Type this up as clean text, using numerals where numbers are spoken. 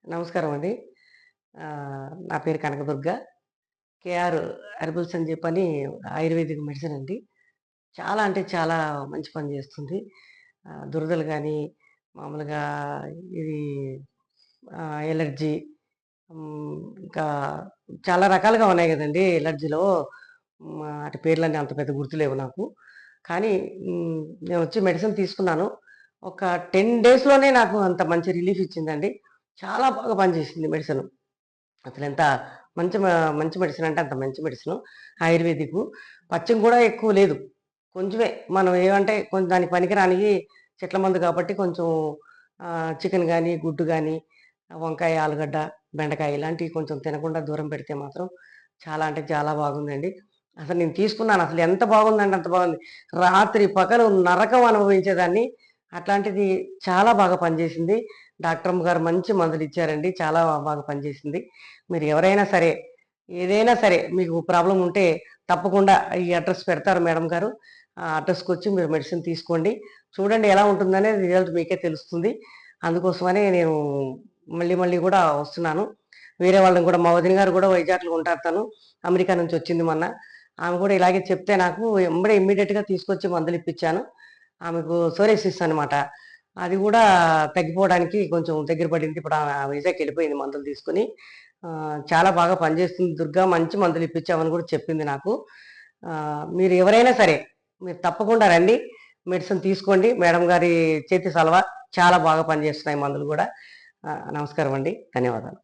నమస్కారం అండి. నా పేరు కనకదుర్గ. కేఆర్ హెర్బల్స్ అని చెప్పని ఆయుర్వేదిక్ మెడిసిన్ అండి. చాలా అంటే చాలా మంచి పని చేస్తుంది. దురదలు గానీ, మామూలుగా ఇది ఎలర్జీ ఇంకా చాలా రకాలుగా ఉన్నాయి గదండీ ఎలర్జీలో. ఆటి పేర్లన్నీ అంత పెద్ద గుర్తులేవు నాకు. కానీ నేనొచ్చి మెడిసిన్ తీసుకున్నాను. ఒక 10 డేస్‌లోనే నాకు అంత మంచి రిలీఫ్ ఇచ్చిందండి. చాలా బాగా పనిచేసింది మెడిసిను. అసలెంత మంచి మంచి మెడిసిన్ అంటే అంత మంచి మెడిసిను. ఆయుర్వేదికు. పచ్యం కూడా ఎక్కువ లేదు. కొంచెమే మనం ఏమంటే కొంచెం దానికి పనికిరానియి చెట్ల మందు కాబట్టి కొంచెం చికెన్ గానీ, గుడ్డు గానీ, వంకాయ, ఆలుగడ్డ, బెండకాయ ఇలాంటివి కొంచెం తినకుండా దూరం పెడితే మాత్రం చాలా అంటే చాలా బాగుందండి. అసలు నేను తీసుకున్నాను. అసలు ఎంత బాగుందంటే అంత బాగుంది. రాత్రి పగలు నరకం అనుభవించేదాన్ని. అట్లాంటిది చాలా బాగా పనిచేసింది. డాక్టరమ్మ గారు మంచి మందులిచ్చారండి. చాలా బాగా పనిచేసింది. మీరు ఎవరైనా సరే, ఏదైనా సరే మీకు ప్రాబ్లమ్ ఉంటే తప్పకుండా ఈ అడ్రెస్ పెడతారు మేడం గారు. ఆ అడ్రెస్‌కొచ్చి మీరు మెడిసిన్ తీసుకోండి. చూడండి ఎలా ఉంటుందనేది రిజల్ట్ మీకే తెలుస్తుంది. అందుకోసమనే నేను మళ్ళీ మళ్ళీ గూడా వస్తున్నాను. వేరే వాళ్ళని గూడా మా వదిన గారు గూడా వైజాగ్‌లో ఉంటారు తను. అమెరికా నుంచి వచ్చింది మొన్న. ఆమె గూడా ఇలాగే చెప్తే నాకు ఎంబడే ఇమ్మీడియేట్‌గా తీసుకొచ్చి మందులిప్పిచ్చాను. ఆమెకు సోరియాసిస్ అనమాట. అది గూడా తగ్గిపోవడానికి కొంచెం దగ్గర పడింది. ఇప్పుడు ఆమె వైజాగ్‌కెళ్ళిపోయింది మందులు తీసుకొని. చాలా బాగా పనిచేస్తుంది దుర్గా. మంచి మందులు ఇప్పించామని గూడా చెప్పింది నాకు. మీరు ఎవరైనా సరే, మీరు తప్పకుండా రండి. మెడిసిన్ తీసుకోండి. మేడం గారి చేతి సలవా చాలా బాగా పనిచేస్తున్నాయి మందులు గూడా. నమస్కారం అండి. ధన్యవాదాలు.